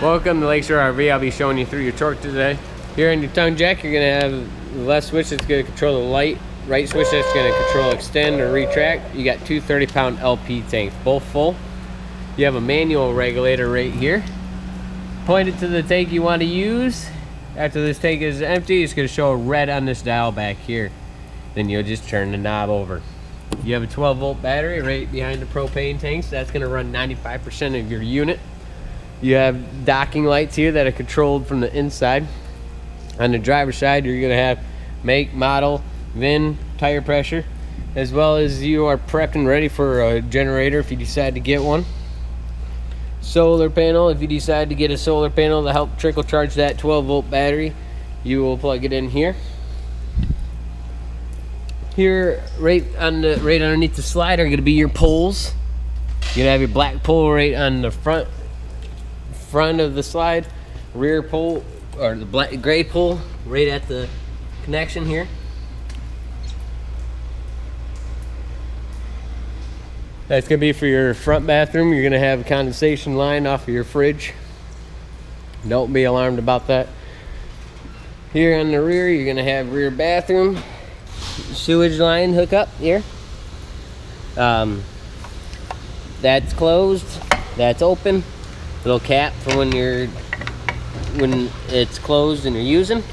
Welcome to Lakeshore RV. I'll be showing you through your torque today. Here on your tongue jack, you're going to have the left switch that's going to control the light, right switch that's going to control extend or retract. You got two 30-pound LP tanks, both full. You have a manual regulator right here. Point it to the tank you want to use. After this tank is empty, it's going to show red on this dial back here. Then you'll just turn the knob over. You have a 12-volt battery right behind the propane tanks. That's going to run 95% of your unit. You have docking lights here that are controlled from the inside. On the driver's side, you're going to have make, model, VIN, tire pressure, as well as you are prepped and ready for a generator if you decide to get one. Solar panel, if you decide to get a solar panel to help trickle charge that 12-volt battery, you will plug it in here. Here, right underneath the slide are going to be your poles. You're going to have your black pole right on the front of the slide, rear pole or the gray pole right at the connection here. That's going to be for your front bathroom. You're going to have a condensation line off of your fridge. Don't be alarmed about that. Here on the rear, you're going to have rear bathroom sewage line hookup here. That's closed, that's open. Little cap for when it's closed and you're using.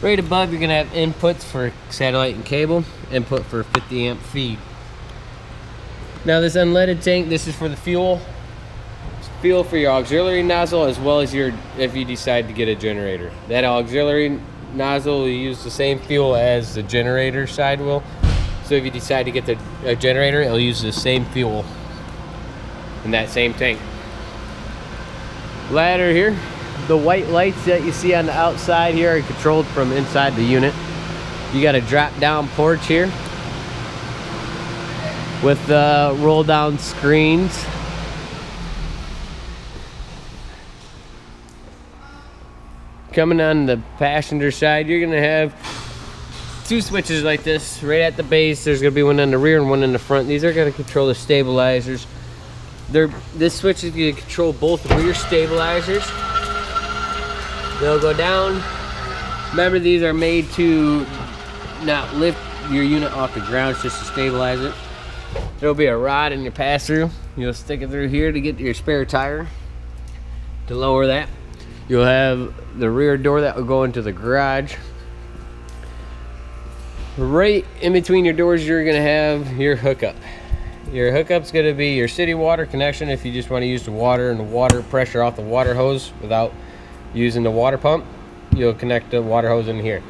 Right above, you're gonna have inputs for satellite and cable, input for 50 amp feed. Now this unleaded tank, this is for the fuel. It's fuel for your auxiliary nozzle, as well as if you decide to get a generator. That auxiliary nozzle will use the same fuel as the generator side will. So if you decide to get a generator, it'll use the same fuel in that same tank. Ladder here. The white lights that you see on the outside here are controlled from inside the unit. You got a drop down porch here with roll down screens. Coming on the passenger side, you're gonna have two switches like this right at the base. There's gonna be one on the rear and one in the front. These are gonna control the stabilizers. This switch is gonna control both rear stabilizers. They'll go down. Remember, these are made to not lift your unit off the ground, it's just to stabilize it. There'll be a rod in your pass-through. You'll stick it through here to get to your spare tire to lower that. You'll have the rear door that will go into the garage. Right in between your doors, you're gonna have your hookup. Your hookup's gonna be your city water connection if you just want to use the water and the water pressure off the water hose without using the water pump. You'll connect the water hose in here.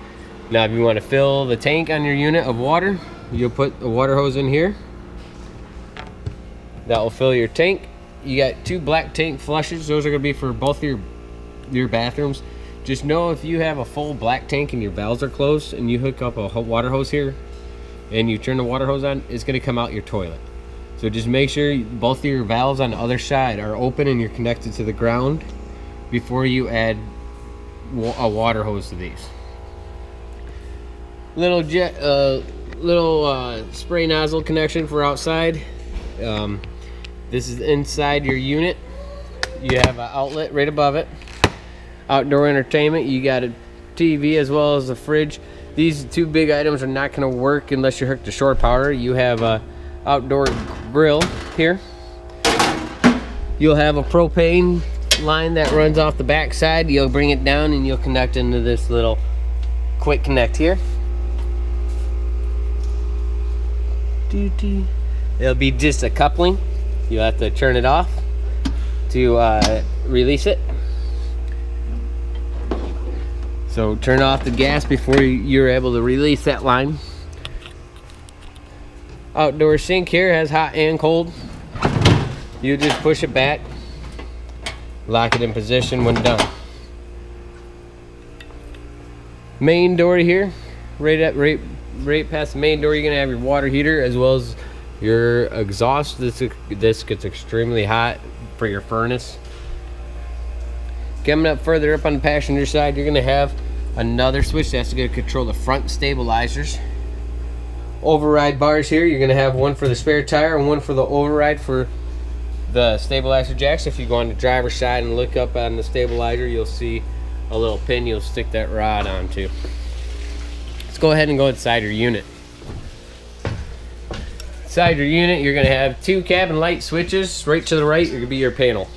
Now if you want to fill the tank on your unit of water, you'll put the water hose in here. That will fill your tank. You got two black tank flushes. Those are gonna be for both of your bathrooms. Just know if you have a full black tank and your valves are closed and you hook up a water hose here and you turn the water hose on, it's going to come out your toilet. So just make sure both of your valves on the other side are open and you're connected to the ground before you add a water hose to these. Little spray nozzle connection for outside. This is inside your unit. You have an outlet right above it. Outdoor entertainment, you got a TV as well as a fridge. These two big items are not going to work unless you're hooked to shore power. You have a outdoor grill here. You'll have a propane line that runs off the back side. You'll bring it down and you'll connect into this little quick connect here. It'll be just a coupling. You'll have to turn it off to release it. So turn off the gas before you're able to release that line. Outdoor sink here has hot and cold. You just push it back, lock it in position when done. Main door here, right past the main door, you're gonna have your water heater as well as your exhaust. This gets extremely hot for your furnace. Coming up further up on the passenger side, you're going to have another switch that's going to control the front stabilizers. Override bars here, you're going to have one for the spare tire and one for the override for the stabilizer jacks. If you go on the driver's side and look up on the stabilizer, you'll see a little pin you'll stick that rod onto. Let's go ahead and go inside your unit. Inside your unit, you're going to have 2 cabin light switches. Right to the right, you're going to be your panel.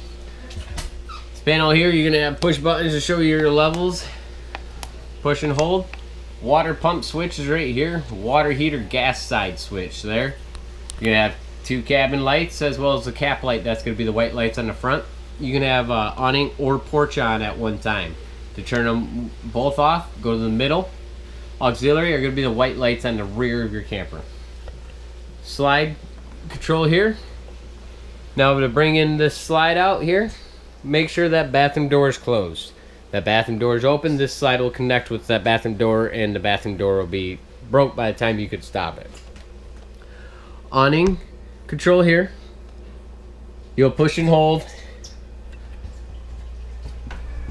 This panel here, you're going to have push buttons to show you your levels. Push and hold. Water pump switch is right here. Water heater gas side switch there. You're going to have 2 cabin lights as well as the cap light. That's going to be the white lights on the front. You can have awning or porch on at one time. To turn them both off, go to the middle. Auxiliary are going to be the white lights on the rear of your camper. Slide control here. Now to bring in this slide out here, make sure that bathroom door is closed. That bathroom door is open, this slide will connect with that bathroom door and the bathroom door will be broke by the time you could stop it. Awning control here. You'll push and hold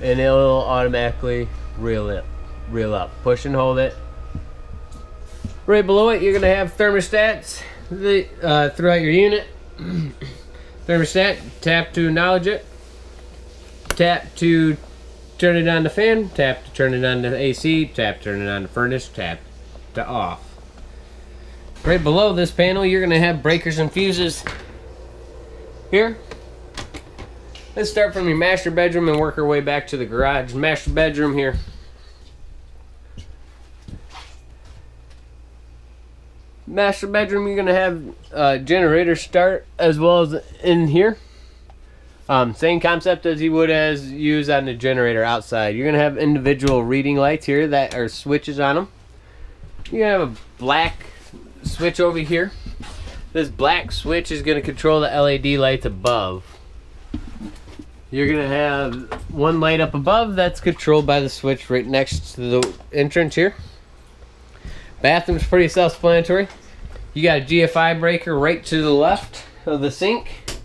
and it'll automatically reel up. Push and hold it. Right below it, you're going to have thermostats throughout your unit. Thermostat, tap to acknowledge it. Tap to turn it on the fan. Tap to turn it on the AC. Tap to turn it on the furnace. Tap to off. Right below this panel, you're going to have breakers and fuses here. Let's start from your master bedroom and work our way back to the garage. Master bedroom here. Master bedroom, you're going to have a generator start as well as in here. Same concept as you would use on the generator outside. You're going to have individual reading lights here that are switches on them. You're going to have a black switch over here. This black switch is going to control the LED lights above. You're going to have one light up above that's controlled by the switch right next to the entrance here. Bathroom's pretty self-explanatory. You got a GFI breaker right to the left of the sink.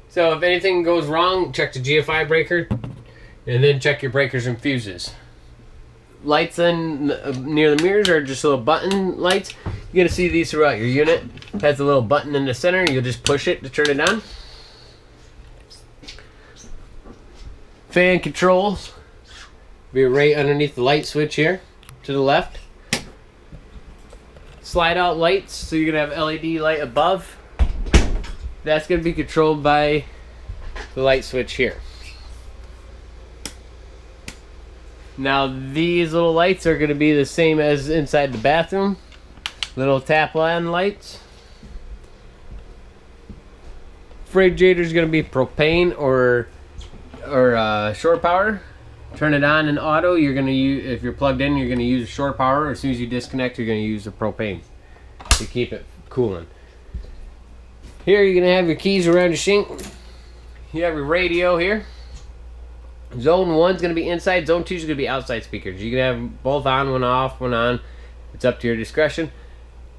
So if anything goes wrong, check the GFI breaker and then check your breakers and fuses. Lights in near the mirrors are just little button lights. You're gonna see these throughout your unit. It has a little button in the center. You'll just push it to turn it on. Fan controls be right underneath the light switch here to the left. Slide out lights, so you're gonna have LED light above. That's gonna be controlled by the light switch here. Now these little lights are gonna be the same as inside the bathroom. Little tap on lights. Refrigerator is gonna be propane or shore power. Turn it on in auto. You're gonna use, if you're plugged in, you're gonna use shore power. As soon as you disconnect, you're gonna use the propane to keep it cooling. Here you're gonna have your keys around your sink. You have your radio here. Zone 1 is gonna be inside. Zone 2 is gonna be outside speakers. You can have both on, one off, one on. It's up to your discretion.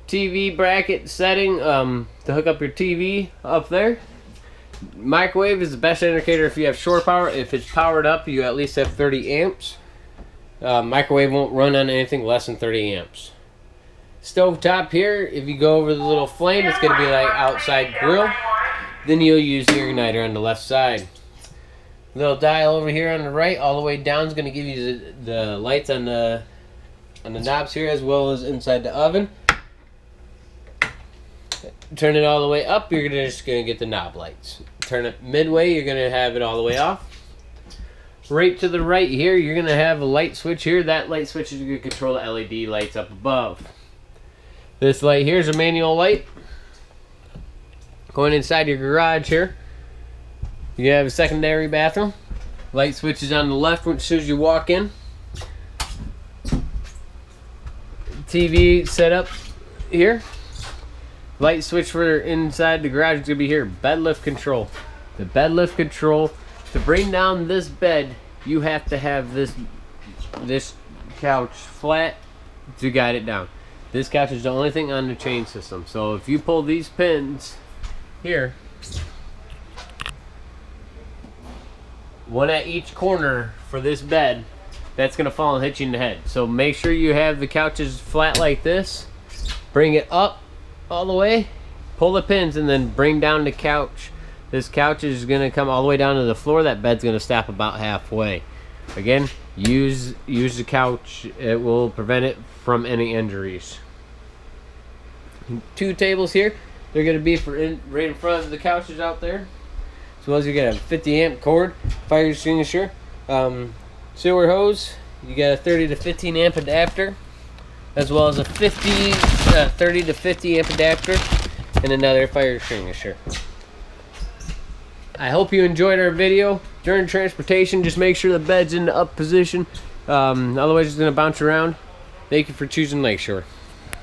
TV bracket setting to hook up your TV up there. Microwave is the best indicator if you have shore power. If it's powered up, you at least have 30 amps. Microwave won't run on anything less than 30 amps. Stove top here, if you go over the little flame, it's going to be like outside grill. Then you'll use the igniter on the left side. Little dial over here on the right, all the way down, is going to give you the lights on the knobs here, as well as inside the oven. Turn it all the way up, you're just going to get the knob lights. Turn it midway, you're going to have it all the way off. Right to the right here, you're going to have a light switch here. That light switch is going to control the LED lights up above. This light here is a manual light. Going inside your garage here, you have a secondary bathroom. Light switch is on the left as soon as you walk in. TV set up here. Light switch for inside the garage is going to be here. Bed lift control. The bed lift control, to bring down this bed, you have to have this couch flat to guide it down. This couch is the only thing on the chain system. So if you pull these pins here, one at each corner for this bed, that's going to fall and hit you in the head. So make sure you have the couches flat like this. Bring it up all the way, pull the pins, and then bring down the couch This couch is going to come all the way down to the floor. That bed's going to stop about halfway. Again, use the couch. It will prevent it from any injuries. 2 tables here. They're going to be right in front of the couches out there. As well as you got a 50 amp cord, fire extinguisher, sewer hose. You got a 30 to 15 amp adapter, as well as a 30 to 50 amp adapter, and another fire extinguisher. I hope you enjoyed our video. During transportation, just make sure the bed's in the up position. Otherwise, it's going to bounce around. Thank you for choosing Lakeshore.